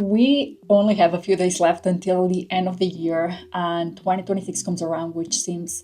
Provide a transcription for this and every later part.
We only have a few days left until the end of the year, and 2026 comes around, which seems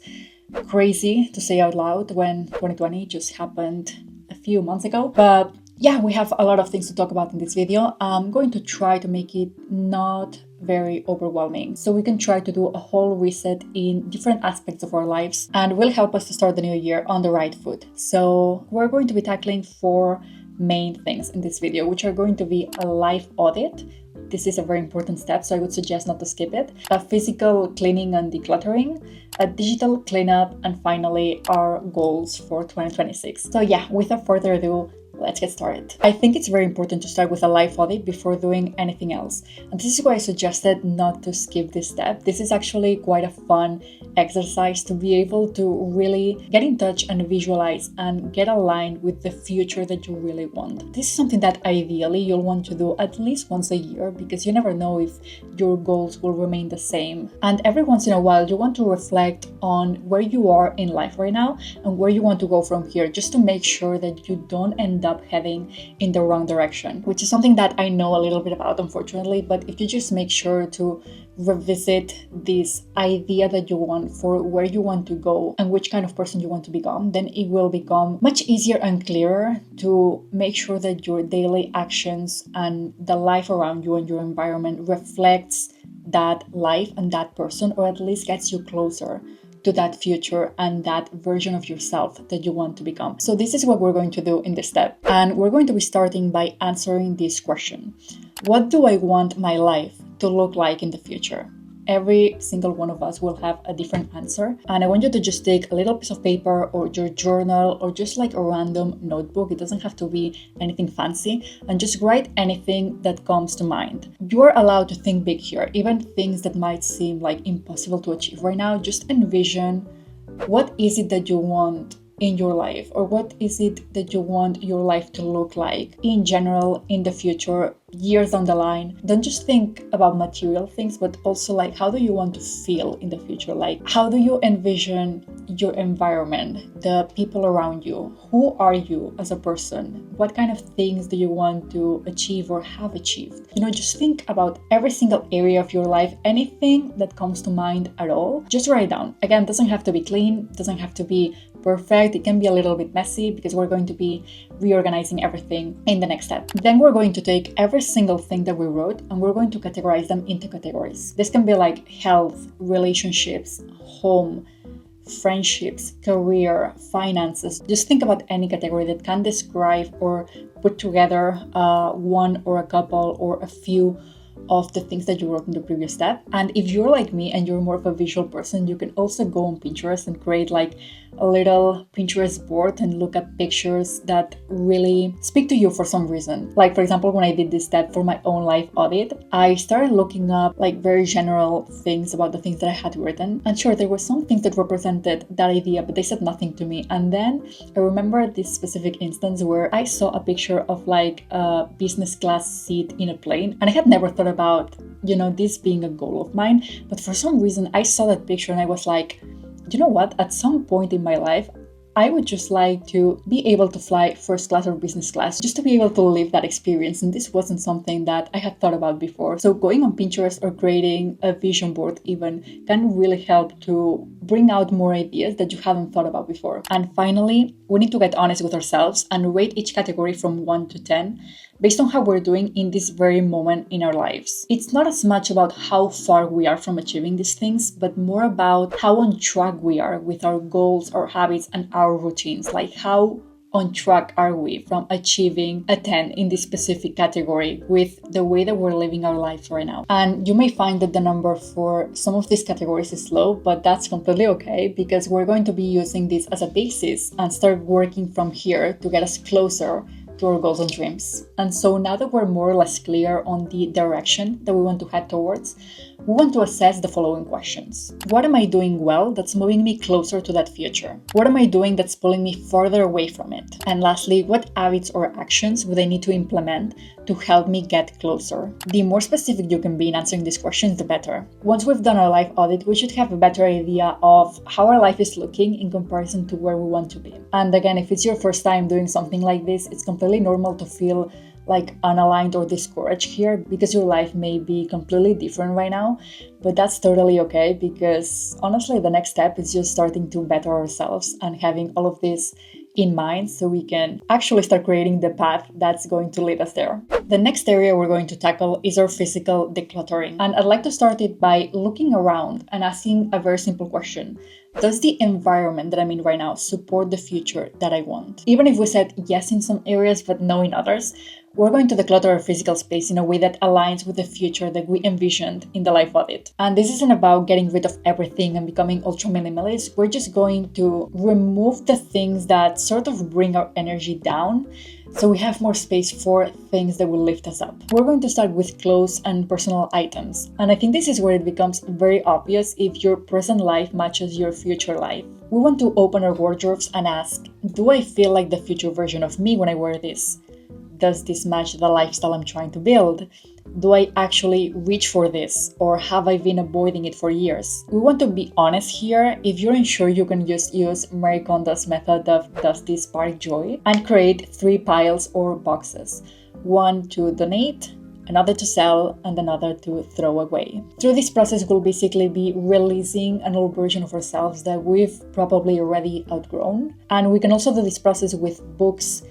crazy to say out loud when 2020 just happened a few months ago. But yeah, we have a lot of things to talk about in this video. I'm going to try to make it not very overwhelming, so we can try to do a whole reset in different aspects of our lives, and will help us to start the new year on the right foot. So we're going to be tackling 4 main things in this video, which are going to be a life audit. This is a very important step, so I would suggest not to skip it. A physical cleaning and decluttering, a digital cleanup, and finally our goals for 2026. So yeah, without further ado, let's get started. I think it's very important to start with a life audit before doing anything else. And this is why I suggested not to skip this step. This is actually quite a fun exercise to be able to really get in touch and visualize and get aligned with the future that you really want. This is something that ideally you'll want to do at least once a year, because you never know if your goals will remain the same. And every once in a while, you want to reflect on where you are in life right now and where you want to go from here, just to make sure that you don't end up heading in the wrong direction, which is something that I know a little bit about, unfortunately. But if you just make sure to revisit this idea that you want for where you want to go and which kind of person you want to become, then it will become much easier and clearer to make sure that your daily actions and the life around you and your environment reflects that life and that person, or at least gets you closer to that future and that version of yourself that you want to become. So this is what we're going to do in this step. And we're going to be starting by answering this question. What do I want my life to look like in the future? Every single one of us will have a different answer. And I want you to just take a little piece of paper or your journal or just like a random notebook. It doesn't have to be anything fancy. And just write anything that comes to mind. You're allowed to think big here, even things that might seem like impossible to achieve right now. Just envision, what is it that you want in your life, or what is it that you want your life to look like in general in the future, years down the line. Don't just think about material things, but also like, how do you want to feel in the future? Like, how do you envision your environment, the people around you? Who are you as a person? What kind of things do you want to achieve or have achieved? Just think about every single area of your life. Anything that comes to mind at all, just write it down. Again, it doesn't have to be clean, it doesn't have to be perfect. It can be a little bit messy because we're going to be reorganizing everything in the next step. Then we're going to take every single thing that we wrote and we're going to categorize them into categories. This can be like health, relationships, home, friendships, career, finances. Just think about any category that can describe or put together one or a couple or a few of the things that you wrote in the previous step. And if you're like me and you're more of a visual person, you can also go on Pinterest and create like a little Pinterest board and look at pictures that really speak to you for some reason. Like, for example, when I did this step for my own life audit, I started looking up like very general things about the things that I had written. And sure, there were some things that represented that idea, but they said nothing to me. And then I remember this specific instance where I saw a picture of like a business class seat in a plane. And I had never thought about, this being a goal of mine. But for some reason, I saw that picture and I was like, you know what? At some point in my life, I would just like to be able to fly first class or business class, just to be able to live that experience. And this wasn't something that I had thought about before. So going on Pinterest or creating a vision board even can really help to bring out more ideas that you haven't thought about before. And finally, we need to get honest with ourselves and rate each category from 1 to 10 based on how we're doing in this very moment in our lives. It's not as much about how far we are from achieving these things, but more about how on track we are with our goals, our habits, and our routines. Like, how on track are we from achieving a 10 in this specific category with the way that we're living our lives right now. And you may find that the number for some of these categories is low, but that's completely okay, because we're going to be using this as a basis and start working from here to get us closer to our goals and dreams. And so now that we're more or less clear on the direction that we want to head towards, we want to assess the following questions. What am I doing well that's moving me closer to that future? What am I doing that's pulling me further away from it? And lastly, what habits or actions would I need to implement to help me get closer? The more specific you can be in answering these questions, the better. Once we've done our life audit, we should have a better idea of how our life is looking in comparison to where we want to be. And again, if it's your first time doing something like this, it's completely normal to feel like unaligned or discouraged here because your life may be completely different right now, but that's totally okay because honestly the next step is just starting to better ourselves and having all of this in mind so we can actually start creating the path that's going to lead us there. The next area we're going to tackle is our physical decluttering. And I'd like to start it by looking around and asking a very simple question. Does the environment that I'm in right now support the future that I want? Even if we said yes in some areas but no in others, we're going to declutter our physical space in a way that aligns with the future that we envisioned in the life audit. And this isn't about getting rid of everything and becoming ultra minimalist. We're just going to remove the things that sort of bring our energy down so we have more space for things that will lift us up. We're going to start with clothes and personal items. And I think this is where it becomes very obvious if your present life matches your future life. We want to open our wardrobes and ask, do I feel like the future version of me when I wear this? Does this match the lifestyle I'm trying to build? Do I actually reach for this, or have I been avoiding it for years? We want to be honest here. If you're unsure, you can just use Marie Kondo's method of does this spark joy and create 3 piles or boxes. One to donate, another to sell, and another to throw away. Through this process, we'll basically be releasing an old version of ourselves that we've probably already outgrown. And we can also do this process with books,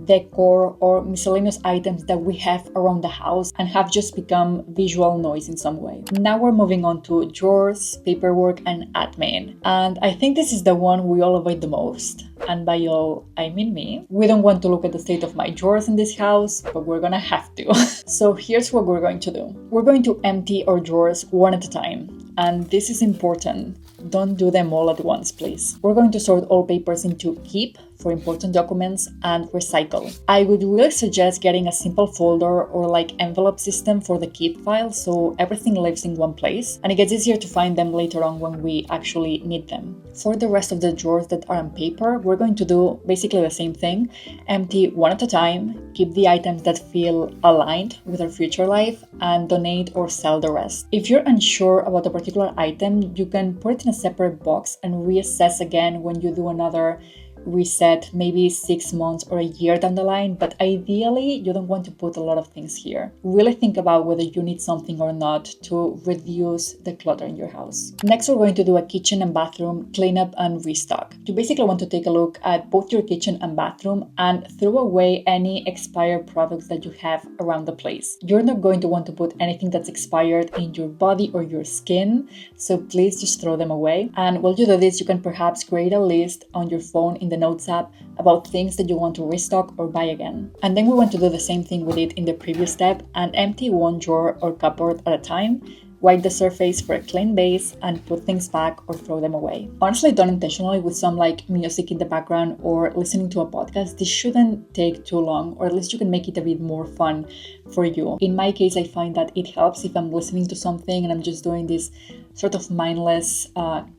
decor, or miscellaneous items that we have around the house and have just become visual noise in some way. Now we're moving on to drawers, paperwork, and admin. And I think this is the one we all avoid the most. And by all, I mean me. We don't want to look at the state of my drawers in this house, but we're gonna have to. So here's what we're going to do. We're going to empty our drawers one at a time. And this is important. Don't do them all at once, please. We're going to sort all papers into keep for important documents and recycle. I would really suggest getting a simple folder or like envelope system for the keep file so everything lives in one place and it gets easier to find them later on when we actually need them. For the rest of the drawers that are on paper, we're going to do basically the same thing. Empty one at a time, keep the items that feel aligned with our future life, and donate or sell the rest. If you're unsure about a particular item, you can put it in a separate box and reassess again when you do another reset, maybe 6 months or a year down the line, but ideally you don't want to put a lot of things here. Really think about whether you need something or not to reduce the clutter in your house. Next, we're going to do a kitchen and bathroom cleanup and restock. You basically want to take a look at both your kitchen and bathroom and throw away any expired products that you have around the place. You're not going to want to put anything that's expired in your body or your skin, so please just throw them away. And while you do this, you can perhaps create a list on your phone in the Notes app about things that you want to restock or buy again. And then we want to do the same thing we did in the previous step and empty one drawer or cupboard at a time, wipe the surface for a clean base, and put things back or throw them away. Honestly, done intentionally with some like music in the background or listening to a podcast, this shouldn't take too long, or at least you can make it a bit more fun for you. In my case, I find that it helps if I'm listening to something and I'm just doing this sort of mindless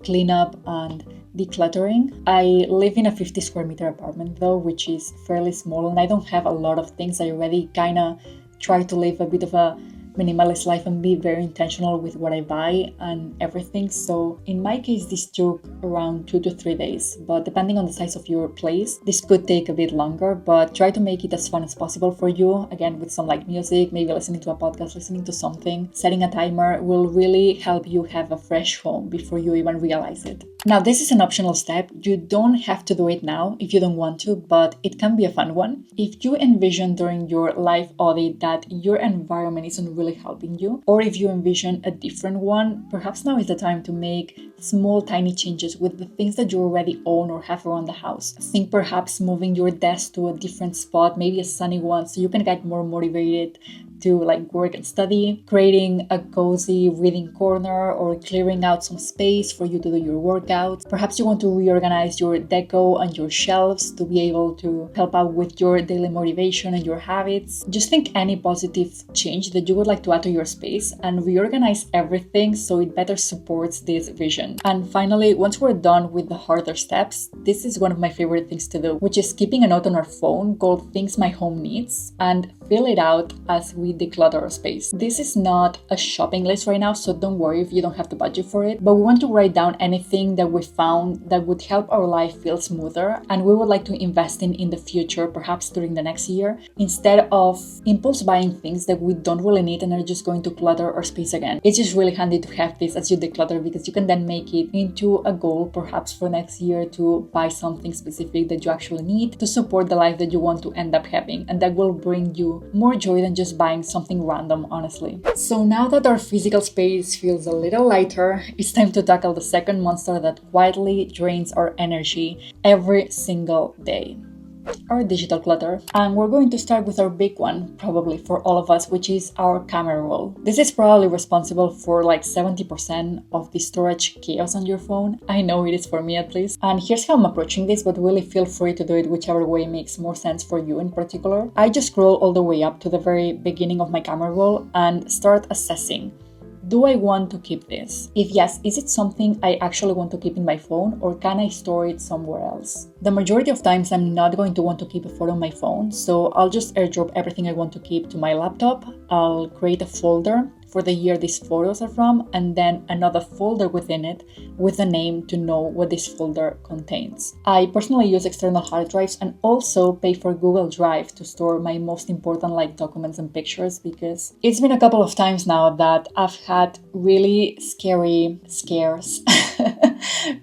cleanup and decluttering. I live in a 50 square meter apartment though, which is fairly small, and I don't have a lot of things. I already kind of try to live a bit of a minimalist life and be very intentional with what I buy and everything. So in my case, this took around 2 to 3 days, but depending on the size of your place, this could take a bit longer, but try to make it as fun as possible for you. Again, with some like music, maybe listening to a podcast, listening to something. Setting a timer will really help you have a fresh home before you even realize it. Now, this is an optional step. You don't have to do it now if you don't want to, but it can be a fun one. If you envision during your life audit that your environment isn't really helping you, or if you envision a different one, perhaps now is the time to make small, tiny changes with the things that you already own or have around the house. Think perhaps moving your desk to a different spot, maybe a sunny one, so you can get more motivated to like work and study, creating a cozy reading corner or clearing out some space for you to do your workouts. Perhaps you want to reorganize your deco and your shelves to be able to help out with your daily motivation and your habits. Just think any positive change that you would like to add to your space and reorganize everything so it better supports this vision. And finally, once we're done with the harder steps, this is one of my favorite things to do, which is keeping a note on our phone called Things My Home Needs. And fill it out as we declutter our space. This is not a shopping list right now, so don't worry if you don't have the budget for it, but we want to write down anything that we found that would help our life feel smoother and we would like to invest in the future, perhaps during the next year, instead of impulse buying things that we don't really need and are just going to clutter our space again. It's just really handy to have this as you declutter because you can then make it into a goal perhaps for next year to buy something specific that you actually need to support the life that you want to end up having, and that will bring you more joy than just buying something random, honestly. So now that our physical space feels a little lighter, it's time to tackle the second monster that quietly drains our energy every single day: our digital clutter. And we're going to start with our big one, probably for all of us, which is our camera roll. This is probably responsible for like 70% of the storage chaos on your phone. I know it is for me at least. And here's how I'm approaching this, but really feel free to do it whichever way makes more sense for you in particular. I just scroll all the way up to the very beginning of my camera roll and start assessing. Do I want to keep this? If yes, is it something I actually want to keep in my phone, or can I store it somewhere else? The majority of times I'm not going to want to keep a photo on my phone, so I'll just airdrop everything I want to keep to my laptop. I'll create a folder for the year these photos are from, and then another folder within it with a name to know what this folder contains. I personally use external hard drives and also pay for Google Drive to store my most important documents and pictures, because it's been a couple of times now that I've had really scary scares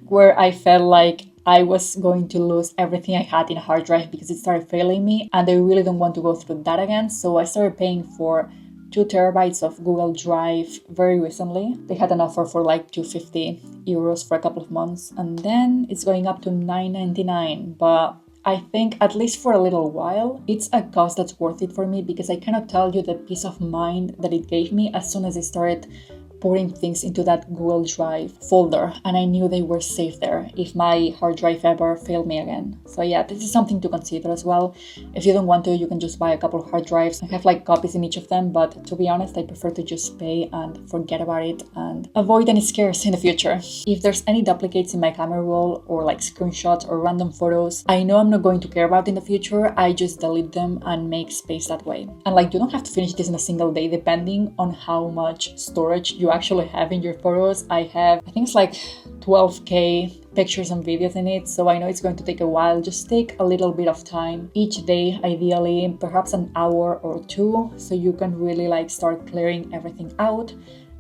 where I felt like I was going to lose everything I had in a hard drive because it started failing me, and I really don't want to go through that again. So I started paying for 2 terabytes of Google Drive very recently. They had an offer for like €250 for a couple of months, and then it's going up to $9.99. But I think, at least for a little while, it's a cost that's worth it for me, because I cannot tell you the peace of mind that it gave me as soon as I started pouring things into that Google Drive folder, and I knew they were safe there if my hard drive ever failed me again. So yeah, this is something to consider as well. If you don't want to, you can just buy a couple of hard drives. I have copies in each of them, but to be honest, I prefer to just pay and forget about it and avoid any scares in the future. If there's any duplicates in my camera roll, or screenshots or random photos I know I'm not going to care about in the future, I just delete them and make space that way. And you don't have to finish this in a single day, depending on how much storage you actually have in your photos. I think it's 12k pictures and videos in it, so I know it's going to take a while. Just take a little bit of time each day, ideally perhaps an hour or two, so you can really start clearing everything out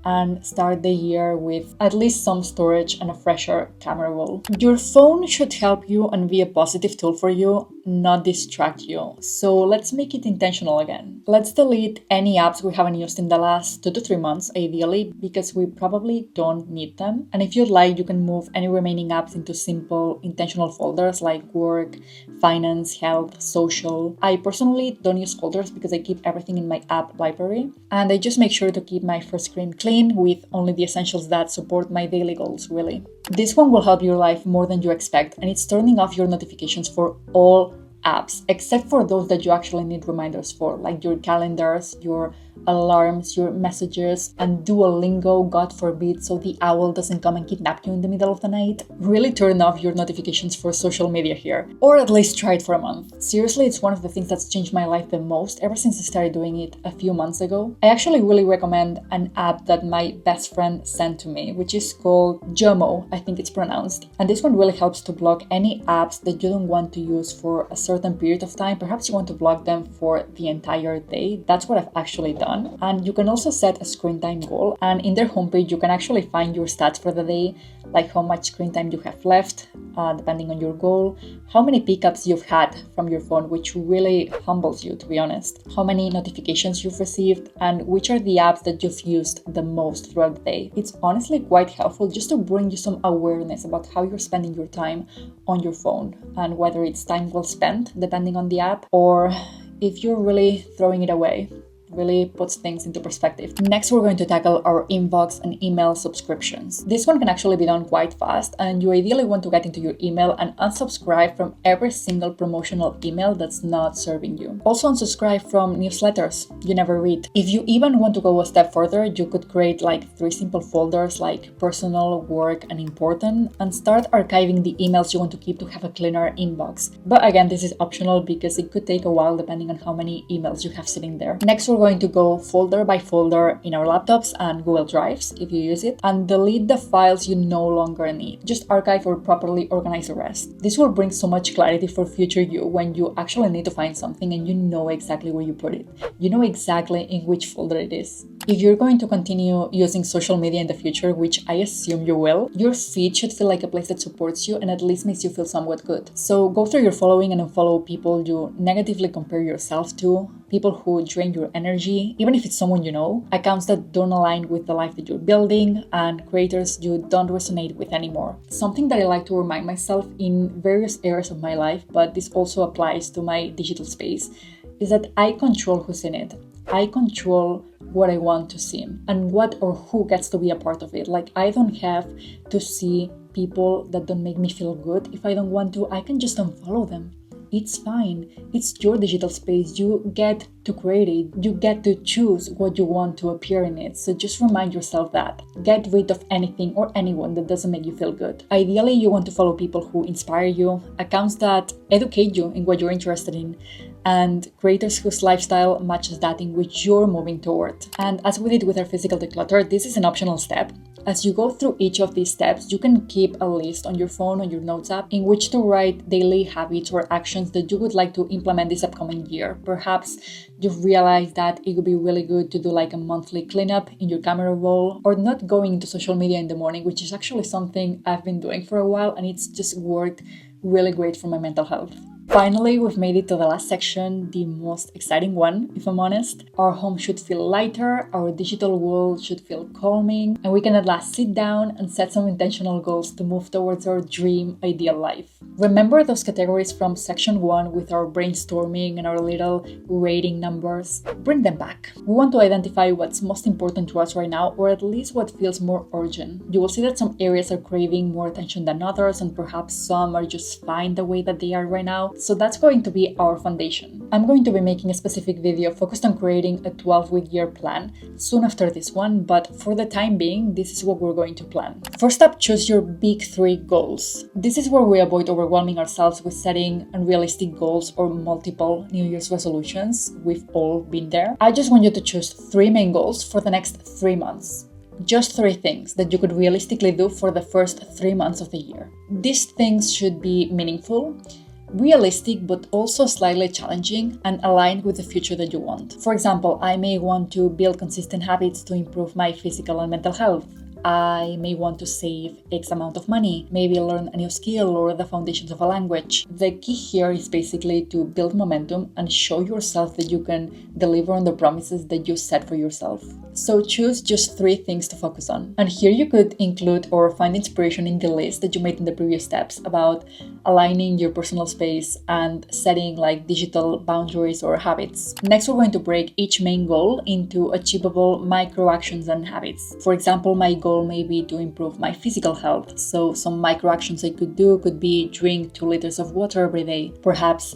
and start the year with at least some storage and a fresher camera roll. Your phone should help you and be a positive tool for you, not distract you. So let's make it intentional again. Let's delete any apps we haven't used in the last 2 to 3 months, ideally, because we probably don't need them. And if you'd like, you can move any remaining apps into simple, intentional folders like work, finance, health, social. I personally don't use folders because I keep everything in my app library, and I just make sure to keep my first screen clean with only the essentials that support my daily goals, really. This one will help your life more than you expect, and it's turning off your notifications for all apps, except for those that you actually need reminders for, like your calendars, your alarms, your messages, and Duolingo, God forbid, so the owl doesn't come and kidnap you in the middle of the night. Really turn off your notifications for social media here, or at least try it for a month. Seriously, it's one of the things that's changed my life the most ever since I started doing it a few months ago. I actually really recommend an app that my best friend sent to me, which is called GUMROAD, I think it's pronounced. And this one really helps to block any apps that you don't want to use for a certain period of time. Perhaps you want to block them for the entire day. That's what I've actually done. And you can also set a screen time goal, and in their homepage you can actually find your stats for the day, like how much screen time you have left, depending on your goal, how many pickups you've had from your phone, which really humbles you, to be honest, how many notifications you've received, and which are the apps that you've used the most throughout the day. It's honestly quite helpful just to bring you some awareness about how you're spending your time on your phone, and whether it's time well spent, depending on the app, or if you're really throwing it away. really puts things into perspective. Next, we're going to tackle our inbox and email subscriptions. This one can actually be done quite fast, and you ideally want to get into your email and unsubscribe from every single promotional email that's not serving you. Also unsubscribe from newsletters you never read. If you even want to go a step further, you could create like 3 simple folders like personal, work, and important, and start archiving the emails you want to keep to have a cleaner inbox. But again, this is optional because it could take a while depending on how many emails you have sitting there. Next, we're going to go folder by folder in our laptops and Google Drives if you use it, and delete the files you no longer need. Just archive or properly organize the rest. This will bring so much clarity for future you when you actually need to find something and you know exactly where you put it. You know exactly in which folder it is. If you're going to continue using social media in the future, which I assume you will, your feed should feel like a place that supports you and at least makes you feel somewhat good. So go through your following and unfollow people you negatively compare yourself to, people who drain your energy, even if it's someone you know, accounts that don't align with the life that you're building, and creators you don't resonate with anymore. Something that I like to remind myself in various areas of my life, but this also applies to my digital space, is that I control who's in it. I control what I want to see and what or who gets to be a part of it. Like, I don't have to see people that don't make me feel good. If I don't want to, I can just unfollow them. It's fine. It's your digital space. You get to create it. You get to choose what you want to appear in it. So just remind yourself that. Get rid of anything or anyone that doesn't make you feel good. Ideally, you want to follow people who inspire you, accounts that educate you in what you're interested in, and creators whose lifestyle matches that in which you're moving toward. And as we did with our physical declutter, this is an optional step. As you go through each of these steps, you can keep a list on your phone or your notes app in which to write daily habits or actions that you would like to implement this upcoming year. Perhaps you've realized that it would be really good to do like a monthly cleanup in your camera roll, or not going into social media in the morning, which is actually something I've been doing for a while and it's just worked really great for my mental health. Finally, we've made it to the last section, the most exciting one, if I'm honest. Our home should feel lighter, our digital world should feel calming, and we can at last sit down and set some intentional goals to move towards our dream ideal life. Remember those categories from section 1 with our brainstorming and our little rating numbers? Bring them back. We want to identify what's most important to us right now, or at least what feels more urgent. You will see that some areas are craving more attention than others, and perhaps some are just fine the way that they are right now. So that's going to be our foundation. I'm going to be making a specific video focused on creating a 12-week year plan soon after this one, but for the time being, this is what we're going to plan. First up, choose your big 3 goals. This is where we avoid overwhelming ourselves with setting unrealistic goals or multiple New Year's resolutions. We've all been there. I just want you to choose 3 main goals for the next 3 months. Just 3 things that you could realistically do for the first 3 months of the year. These things should be meaningful, realistic, but also slightly challenging and aligned with the future that you want. For example, I may want to build consistent habits to improve my physical and mental health. I may want to save X amount of money, maybe learn a new skill or the foundations of a language. The key here is basically to build momentum and show yourself that you can deliver on the promises that you set for yourself. So choose just 3 things to focus on. And here you could include or find inspiration in the list that you made in the previous steps about aligning your personal space and setting like digital boundaries or habits. Next, we're going to break each main goal into achievable micro actions and habits. For example, my goal may be to improve my physical health. So some micro actions I could do could be drink 2 liters of water every day. Perhaps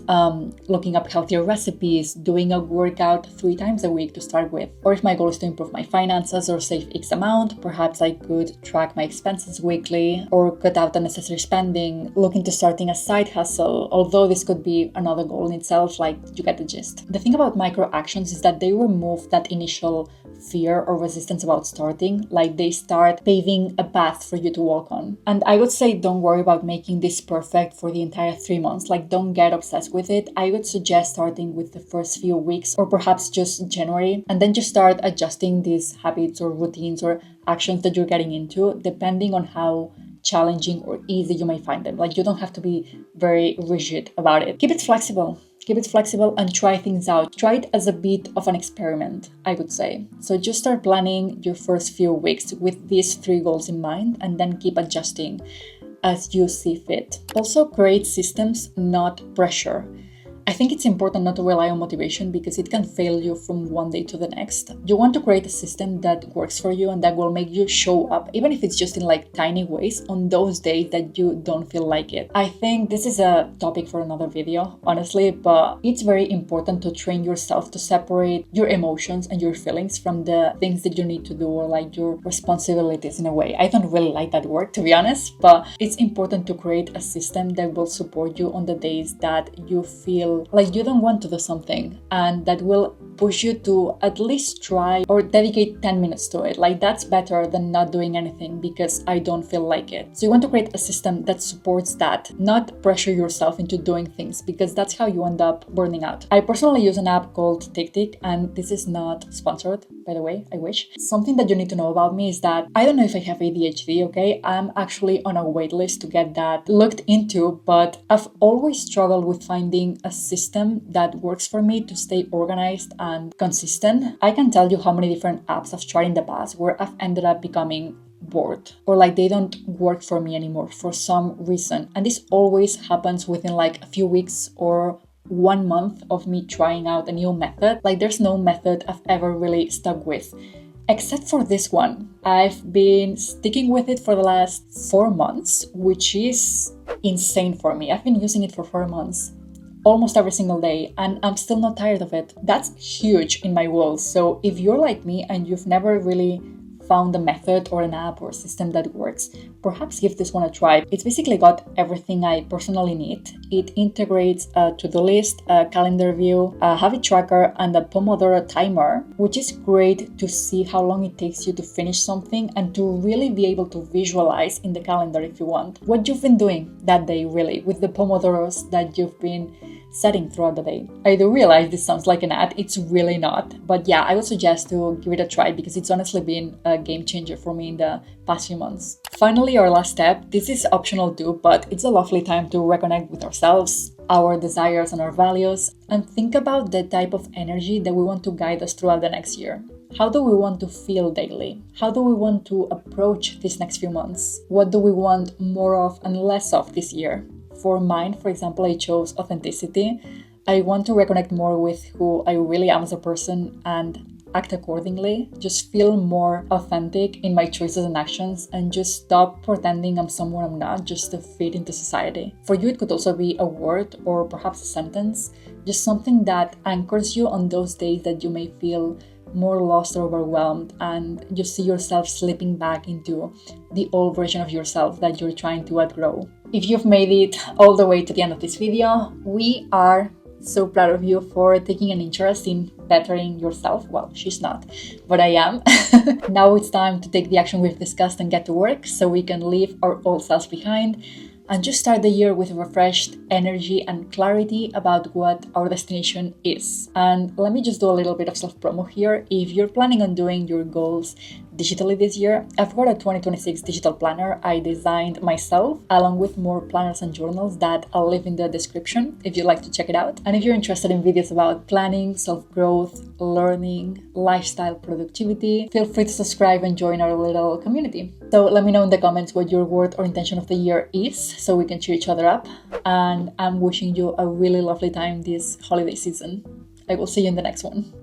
looking up healthier recipes, doing a workout 3 times a week to start with. Or if my goal is to improve my finances or save X amount, perhaps I could track my expenses weekly or cut out unnecessary spending, look into starting a side hustle, although this could be another goal in itself, like you get the gist. The thing about micro actions is that they remove that initial fear or resistance about starting, like they start paving a path for you to walk on. And I would say don't worry about making this perfect for the entire 3 months, like don't get obsessed with it. I would suggest starting with the first few weeks or perhaps just January, and then just start adjusting these habits or routines or actions that you're getting into depending on how challenging or easy you may find them. Like you don't have to be very rigid about it. Keep it flexible. Keep it flexible and try things out. Try it as a bit of an experiment, I would say. So just start planning your first few weeks with these 3 goals in mind and then keep adjusting as you see fit. Also create systems, not pressure. I think it's important not to rely on motivation because it can fail you from one day to the next. You want to create a system that works for you and that will make you show up, even if it's just in like tiny ways, on those days that you don't feel like it. I think this is a topic for another video, honestly, but it's very important to train yourself to separate your emotions and your feelings from the things that you need to do, or like your responsibilities in a way. I don't really like that word, to be honest, but it's important to create a system that will support you on the days that you feel like you don't want to do something, and that will push you to at least try or dedicate 10 minutes to it. Like, that's better than not doing anything because I don't feel like it. So you want to create a system that supports that, not pressure yourself into doing things, because that's how you end up burning out. I personally use an app called TickTick, and this is not sponsored, by the way, I wish. Something that you need to know about me is that I don't know if I have ADHD, okay? I'm actually on a wait list to get that looked into, but I've always struggled with finding a system that works for me to stay organized and consistent. I can tell you how many different apps I've tried in the past where I've ended up becoming bored, or like they don't work for me anymore for some reason. And this always happens within like a few weeks or 1 month of me trying out a new method. Like, there's no method I've ever really stuck with, except for this one. I've been sticking with it for the last 4 months, which is insane for me. I've been using it for 4 months, almost every single day, and I'm still not tired of it. That's huge in my world. So if you're like me and you've never really found a method or an app or a system that works, perhaps give this one a try. It's basically got everything I personally need. It integrates a to-do list, a calendar view, a habit tracker, and a Pomodoro timer, which is great to see how long it takes you to finish something and to really be able to visualize in the calendar, if you want, what you've been doing that day, really, with the Pomodoros that you've been setting throughout the day. I do realize this sounds like an ad, it's really not. But yeah, I would suggest to give it a try because it's honestly been a game changer for me in the past few months. Finally, our last step. This is optional too, but it's a lovely time to reconnect with ourselves, our desires and our values, and think about the type of energy that we want to guide us throughout the next year. How do we want to feel daily? How do we want to approach these next few months? What do we want more of and less of this year? For mine, for example, I chose authenticity. I want to reconnect more with who I really am as a person and act accordingly. Just feel more authentic in my choices and actions and just stop pretending I'm someone I'm not just to fit into society. For you, it could also be a word or perhaps a sentence, just something that anchors you on those days that you may feel more lost or overwhelmed and you see yourself slipping back into the old version of yourself that you're trying to outgrow. If you've made it all the way to the end of this video, we are so proud of you for taking an interest in bettering yourself. Well, she's not, but I am. Now it's time to take the action we've discussed and get to work so we can leave our old selves behind and just start the year with refreshed energy and clarity about what our destination is. And let me just do a little bit of self-promo here. If you're planning on doing your goals digitally this year, I've got a 2026 digital planner I designed myself, along with more planners and journals that I'll leave in the description if you'd like to check it out. And if you're interested in videos about planning, self-growth, learning, lifestyle, productivity, feel free to subscribe and join our little community. So let me know in the comments what your word or intention of the year is so we can cheer each other up. And I'm wishing you a really lovely time this holiday season. I will see you in the next one.